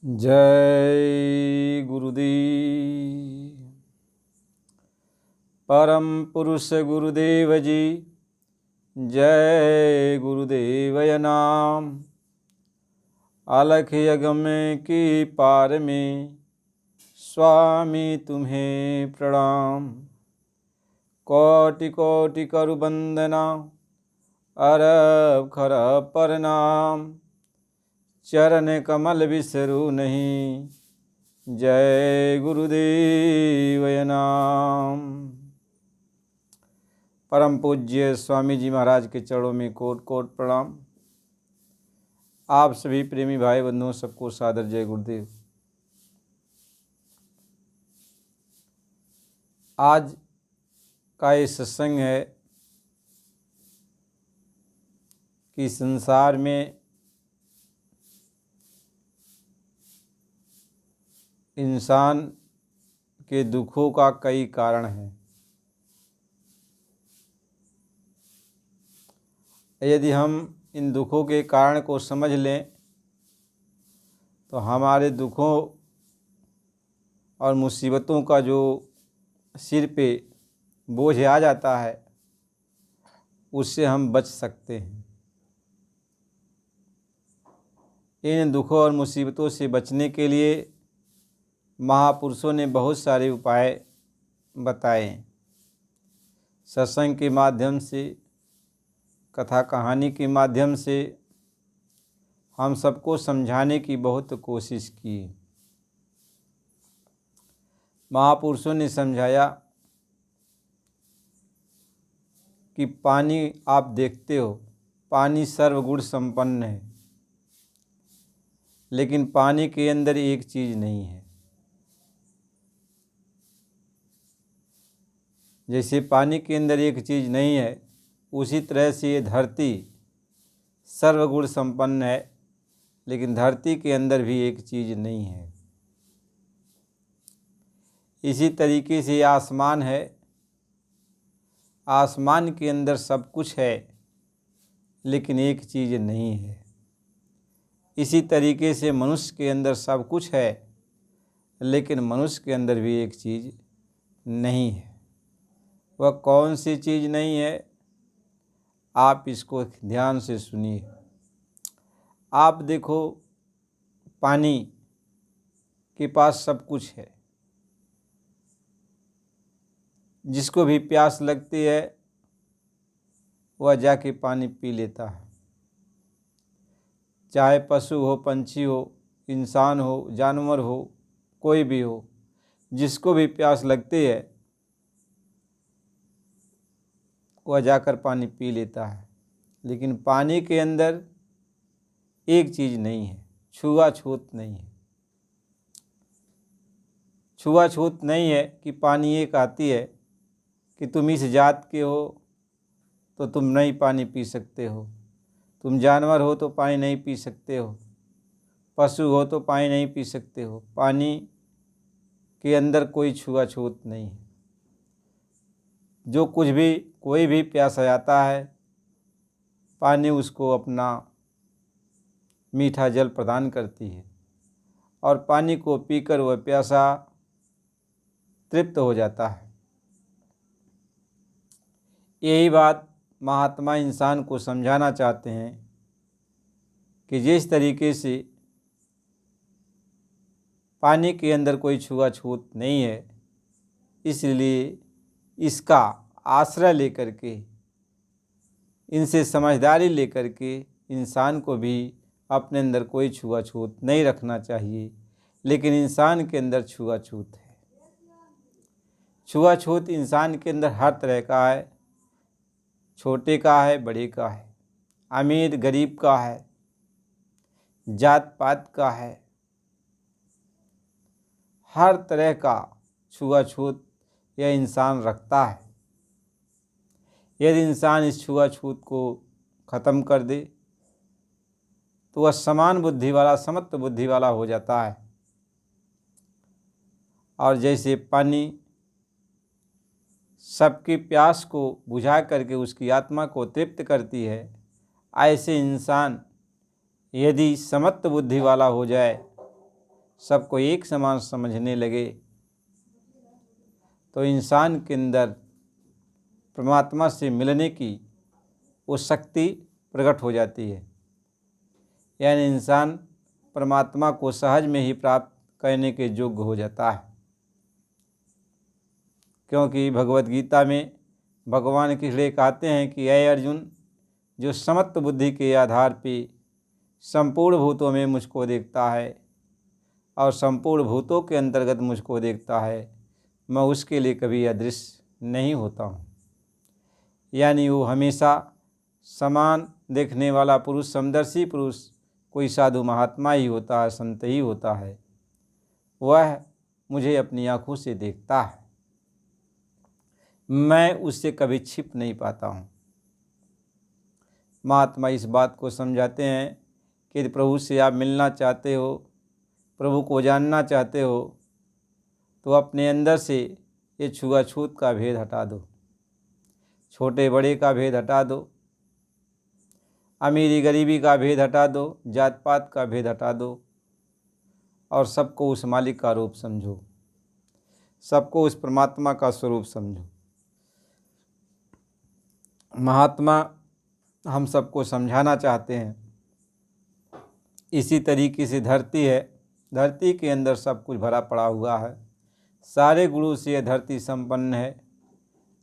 जय गुरुदेव। परम पुरुष गुरुदेव जी, जय गुरुदेवय नाम। अलख यगम की पार में स्वामी तुम्हें प्रणाम। कोटि कोटि करु वंदना, अरब खरब प्रणाम। चरण कमल बिसरू नहीं, जय गुरुदेवय नाम। परम पूज्य स्वामी जी महाराज के चरणों में कोट कोट प्रणाम। आप सभी प्रेमी भाई बंधुओं सबको सादर जय गुरुदेव। आज का ये सत्संग है कि संसार में इंसान के दुखों का कई कारण हैं। यदि हम इन दुखों के कारण को समझ लें तो हमारे दुखों और मुसीबतों का जो सिर पे बोझ आ जाता है उससे हम बच सकते हैं। इन दुखों और मुसीबतों से बचने के लिए महापुरुषों ने बहुत सारे उपाय बताए। सत्संग के माध्यम से, कथा कहानी के माध्यम से हम सबको समझाने की बहुत कोशिश की। महापुरुषों ने समझाया कि पानी आप देखते हो, पानी सर्वगुण संपन्न है, लेकिन पानी के अंदर एक चीज़ नहीं है। जैसे पानी के अंदर एक चीज़ नहीं है, उसी तरह से ये धरती सर्वगुण संपन्न है, लेकिन धरती के अंदर भी एक चीज़ नहीं है। इसी तरीके से आसमान है, आसमान के अंदर सब कुछ है, लेकिन एक चीज़ नहीं है। इसी तरीके से मनुष्य के अंदर सब कुछ है, लेकिन मनुष्य के अंदर भी एक चीज़ नहीं है। वह कौन सी चीज़ नहीं है, आप इसको ध्यान से सुनिए। आप देखो, पानी के पास सब कुछ है। जिसको भी प्यास लगती है वह जाके पानी पी लेता है। चाहे पशु हो, पंछी हो, इंसान हो, जानवर हो, कोई भी हो, जिसको भी प्यास लगती है वह जाकर पानी पी लेता है। लेकिन पानी के अंदर एक चीज़ नहीं है, छुआछूत नहीं है। छुआछूत नहीं है कि पानी एक आती है कि तुम इस जात के हो तो तुम नहीं पानी पी सकते हो, तुम जानवर हो तो पानी नहीं पी सकते हो, पशु हो तो पानी नहीं पी सकते हो। पानी के अंदर कोई छुआछूत नहीं है। जो कुछ भी, कोई भी प्यासा जाता है, पानी उसको अपना मीठा जल प्रदान करती है और पानी को पीकर वह प्यासा तृप्त हो जाता है। यही बात महात्मा इंसान को समझाना चाहते हैं कि जिस तरीके से पानी के अंदर कोई छुआछूत नहीं है, इसलिए इसका आश्रय लेकर के, इनसे समझदारी लेकर के इंसान को भी अपने अंदर कोई छुआछूत नहीं रखना चाहिए। लेकिन इंसान के अंदर छुआछूत है। छुआछूत इंसान के अंदर हर तरह का है, छोटे का है, बड़े का है, अमीर गरीब का है, जात पात का है, हर तरह का छुआछूत यह इंसान रखता है। यदि इंसान इस छुआछूत को ख़त्म कर दे तो वह समान बुद्धि वाला, समत्व बुद्धि वाला हो जाता है। और जैसे पानी सबकी प्यास को बुझा करके उसकी आत्मा को तृप्त करती है, ऐसे इंसान यदि समत्व बुद्धि वाला हो जाए सबको एक समान समझने लगे तो इंसान के अंदर परमात्मा से मिलने की वो शक्ति प्रकट हो जाती है। यानी इंसान परमात्मा को सहज में ही प्राप्त करने के योग्य हो जाता है। क्योंकि भगवत गीता में भगवान किसलिए कहते हैं कि अय अर्जुन, जो समत्व बुद्धि के आधार पे संपूर्ण भूतों में मुझको देखता है और संपूर्ण भूतों के अंतर्गत मुझको देखता है, मैं उसके लिए कभी अदृश्य नहीं होता हूँ। यानी वो हमेशा समान देखने वाला पुरुष, समदर्शी पुरुष कोई साधु महात्मा ही होता है, संत ही होता है। वह मुझे अपनी आँखों से देखता है, मैं उससे कभी छिप नहीं पाता हूँ। महात्मा इस बात को समझाते हैं कि प्रभु से आप मिलना चाहते हो, प्रभु को जानना चाहते हो, तो अपने अंदर से ये छुआछूत का भेद हटा दो, छोटे बड़े का भेद हटा दो, अमीरी गरीबी का भेद हटा दो, जात पात का भेद हटा दो और सबको उस मालिक का रूप समझो, सबको उस परमात्मा का स्वरूप समझो। महात्मा हम सबको समझाना चाहते हैं। इसी तरीके से धरती है, धरती के अंदर सब कुछ भरा पड़ा हुआ है, सारे गुणों से यह धरती संपन्न है,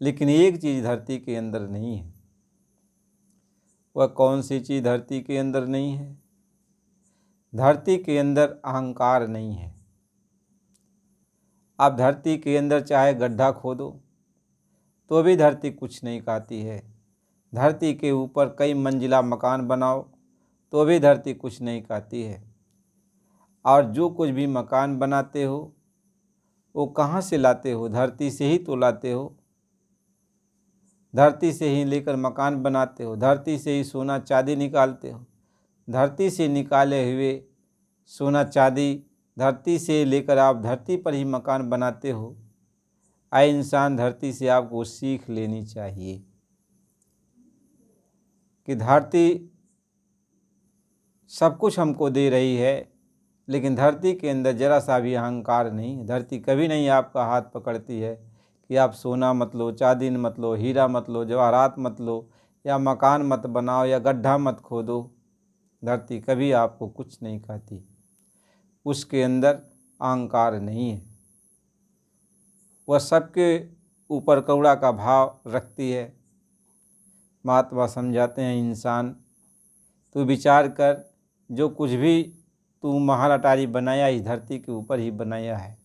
लेकिन एक चीज़ धरती के अंदर नहीं है। वह कौन सी चीज़ धरती के अंदर नहीं है? धरती के अंदर अहंकार नहीं है। आप धरती के अंदर चाहे गड्ढा खोदो तो भी धरती कुछ नहीं कहती है। धरती के ऊपर कई मंजिला मकान बनाओ तो भी धरती कुछ नहीं कहती है। और जो कुछ भी मकान बनाते हो वो कहाँ से लाते हो? धरती से ही तो लाते हो। धरती से ही लेकर मकान बनाते हो, धरती से ही सोना चांदी निकालते हो, धरती से निकाले हुए सोना चांदी धरती से लेकर आप धरती पर ही मकान बनाते हो। आए इंसान, धरती से आपको सीख लेनी चाहिए कि धरती सब कुछ हमको दे रही है, लेकिन धरती के अंदर जरा सा भी अहंकार नहीं। धरती कभी नहीं आपका हाथ पकड़ती है कि आप सोना मत लो, चांदी मत लो, हीरा मत लो, जवाहरात मत लो, या मकान मत बनाओ, या गड्ढा मत खोदो। धरती कभी आपको कुछ नहीं कहती। उसके अंदर अहंकार नहीं है। वह सबके ऊपर करुणा का भाव रखती है। महात्मा समझाते हैं, इंसान तू विचार कर, जो कुछ भी तू महल अटारी बनाया इस धरती के ऊपर ही बनाया है।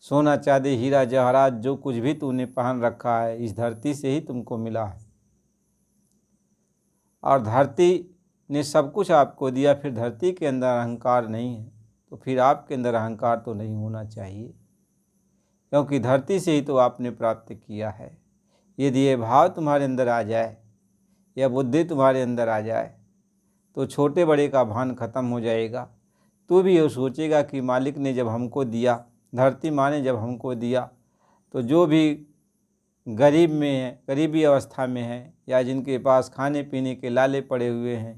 सोना चांदी हीरा जवाहरात जो कुछ भी तूने पहन रखा है इस धरती से ही तुमको मिला है। और धरती ने सब कुछ आपको दिया, फिर धरती के अंदर अहंकार नहीं है तो फिर आपके अंदर अहंकार तो नहीं होना चाहिए, क्योंकि धरती से ही तो आपने प्राप्त किया है। यदि ये भाव तुम्हारे अंदर आ जाए या बुद्धि तुम्हारे अंदर आ जाए तो छोटे बड़े का भान खत्म हो जाएगा। तू भी ये सोचेगा कि मालिक ने जब हमको दिया, धरती माँ ने जब हमको दिया, तो जो भी गरीब में है, गरीबी अवस्था में है, या जिनके पास खाने पीने के लाले पड़े हुए हैं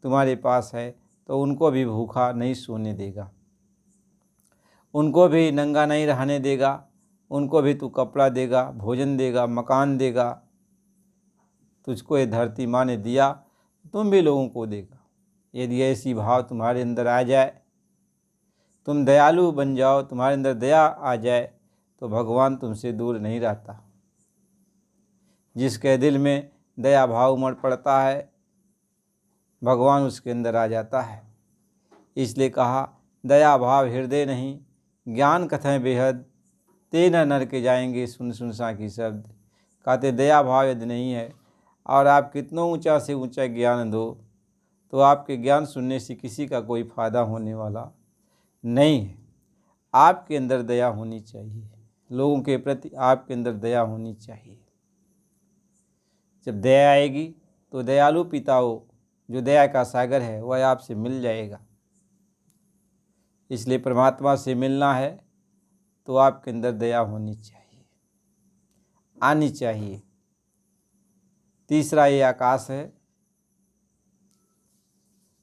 तुम्हारे पास है, तो उनको भी भूखा नहीं सोने देगा, उनको भी नंगा नहीं रहने देगा, उनको भी तू कपड़ा देगा, भोजन देगा, मकान देगा। तुझको ये धरती माँ ने दिया, तुम भी लोगों को देगा। यदि ऐसी भाव तुम्हारे अंदर आ जाए, तुम दयालु बन जाओ, तुम्हारे अंदर दया आ जाए, तो भगवान तुमसे दूर नहीं रहता। जिसके दिल में दया भाव उमड़ पड़ता है, भगवान उसके अंदर आ जाता है। इसलिए कहा, दया भाव हृदय नहीं, ज्ञान कथें बेहद, ते न नर के जाएंगे सुन सुन सा की शब्द। कहते दया भाव यदि नहीं है और आप कितनों ऊंचा से ऊंचा ज्ञान दो, तो आपके ज्ञान सुनने से किसी का कोई फ़ायदा होने वाला नहीं है। आपके अंदर दया होनी चाहिए, लोगों के प्रति आपके अंदर दया होनी चाहिए। जब दया आएगी तो दयालु पिता हो, जो दया का सागर है, वह आपसे मिल जाएगा। इसलिए परमात्मा से मिलना है तो आपके अंदर दया होनी चाहिए, आनी चाहिए। तीसरा ये आकाश है।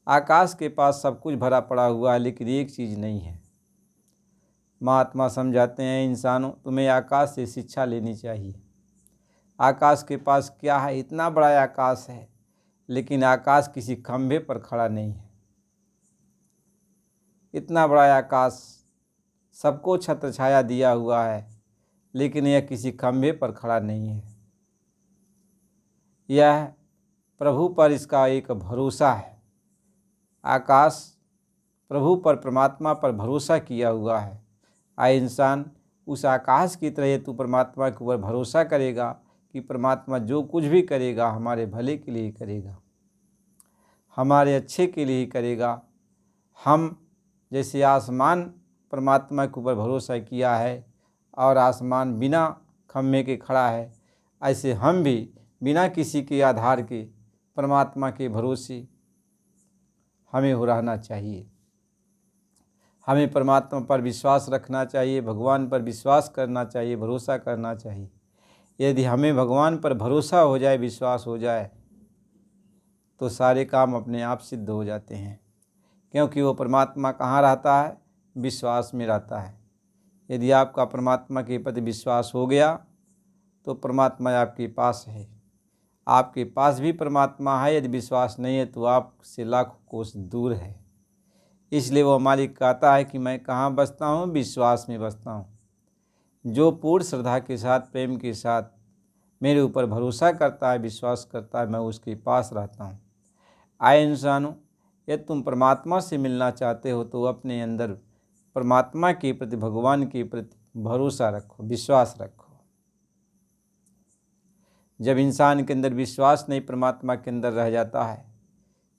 आकाश के पास सब कुछ भरा पड़ा हुआ है, लेकिन एक चीज़ नहीं है। महात्मा समझाते हैं, इंसानों तुम्हें आकाश से शिक्षा लेनी चाहिए। आकाश के पास क्या है? इतना बड़ा आकाश है, लेकिन आकाश किसी खंभे पर खड़ा नहीं है। इतना बड़ा आकाश सबको छत्र छाया दिया हुआ है, लेकिन यह किसी खंभे पर खड़ा नहीं है। यह प्रभु पर इसका एक भरोसा है। आकाश प्रभु पर, परमात्मा पर भरोसा किया हुआ है। आए इंसान, उस आकाश की तरह तू परमात्मा के ऊपर भरोसा करेगा कि परमात्मा जो कुछ भी करेगा हमारे भले के लिए करेगा, हमारे अच्छे के लिए ही करेगा। हम जैसे आसमान परमात्मा के ऊपर भरोसा किया है और आसमान बिना खम्भे के खड़ा है, ऐसे हम भी बिना किसी के आधार के परमात्मा के भरोसे हमें हो रहना चाहिए। हमें परमात्मा पर विश्वास रखना चाहिए, भगवान पर विश्वास करना चाहिए, भरोसा करना चाहिए। यदि हमें भगवान पर भरोसा हो जाए, विश्वास हो जाए, तो सारे काम अपने आप सिद्ध हो जाते हैं, क्योंकि वो परमात्मा कहाँ रहता है? विश्वास में रहता है। यदि आपका परमात्मा के प्रति विश्वास हो गया तो परमात्मा आपके पास है। आपके पास भी परमात्मा है, यदि विश्वास नहीं है तो आपसे लाखों कोस दूर है। इसलिए वो मालिक कहता है कि मैं कहाँ बसता हूँ? विश्वास में बसता हूँ। जो पूर्ण श्रद्धा के साथ, प्रेम के साथ मेरे ऊपर भरोसा करता है, विश्वास करता है, मैं उसके पास रहता हूँ। आए इंसानों, यदि तुम परमात्मा से मिलना चाहते हो तो अपने अंदर परमात्मा के प्रति, भगवान के प्रति भरोसा रखो, विश्वास रखो। जब इंसान के अंदर विश्वास नहीं परमात्मा के अंदर रह जाता है,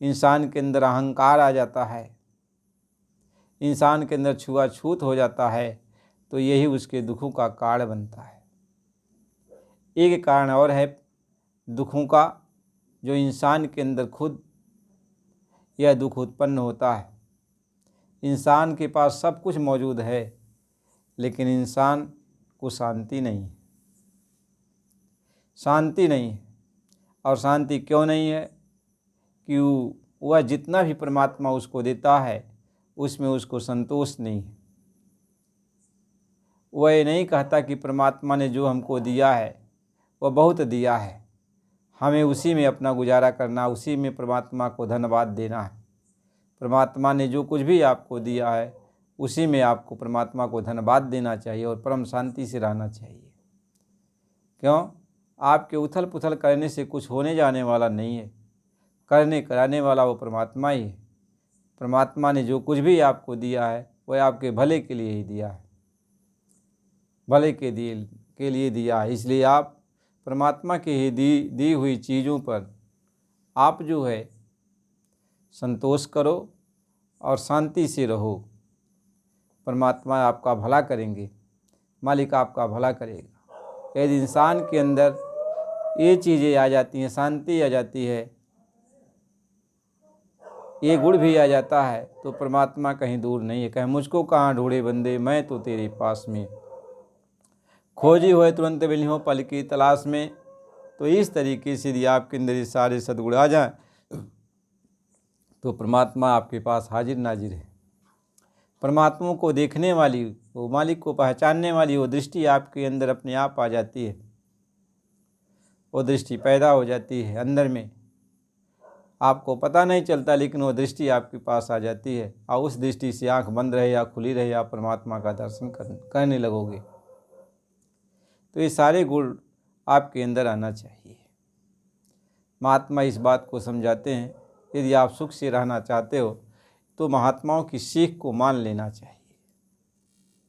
इंसान के अंदर अहंकार आ जाता है, इंसान के अंदर छुआछूत हो जाता है, तो यही उसके दुखों का कारण बनता है। एक कारण और है दुखों का, जो इंसान के अंदर खुद यह दुख उत्पन्न होता है। इंसान के पास सब कुछ मौजूद है, लेकिन इंसान को शांति नहीं है। शांति नहीं है। और शांति क्यों नहीं है? कि वह जितना भी परमात्मा उसको देता है उसमें उसको संतोष नहीं है। वह ये नहीं कहता कि परमात्मा ने जो हमको दिया है वह बहुत दिया है, हमें उसी में अपना गुजारा करना, उसी में परमात्मा को धन्यवाद देना है। परमात्मा ने जो कुछ भी आपको दिया है उसी में आपको परमात्मा को धन्यवाद देना चाहिए और परम शांति से रहना चाहिए। क्यों? आपके उथल पुथल करने से कुछ होने जाने वाला नहीं है। करने कराने वाला वो परमात्मा ही है। परमात्मा ने जो कुछ भी आपको दिया है वह आपके भले के लिए ही दिया है, भले के लिए दिया है। इसलिए आप परमात्मा की ही दी हुई चीज़ों पर आप जो है संतोष करो और शांति से रहो। परमात्मा आपका भला करेंगे, मालिक आपका भला करेगा। यदि इंसान के अंदर ये चीज़ें आ जाती हैं, शांति आ जाती है, ये गुण भी आ जाता है, तो परमात्मा कहीं दूर नहीं है। कहीं मुझको कहाँ ढूंढे बंदे, मैं तो तेरे पास में, खोजी हुए तुरंत मिली हो पल की तलाश में। तो इस तरीके से यदि आपके अंदर ये सारे सद्गुण आ जाएं तो परमात्मा आपके पास हाजिर नाजिर है। परमात्मा को देखने वाली, वो मालिक को पहचानने वाली वो दृष्टि आपके अंदर अपने आप आ जाती है। वो दृष्टि पैदा हो जाती है अंदर में, आपको पता नहीं चलता, लेकिन वो दृष्टि आपके पास आ जाती है। और उस दृष्टि से आंख बंद रहे या खुली रहे, आप परमात्मा का दर्शन करने लगोगे। तो ये सारे गुण आपके अंदर आना चाहिए। महात्मा इस बात को समझाते हैं, यदि आप सुख से रहना चाहते हो तो महात्माओं की सीख को मान लेना चाहिए।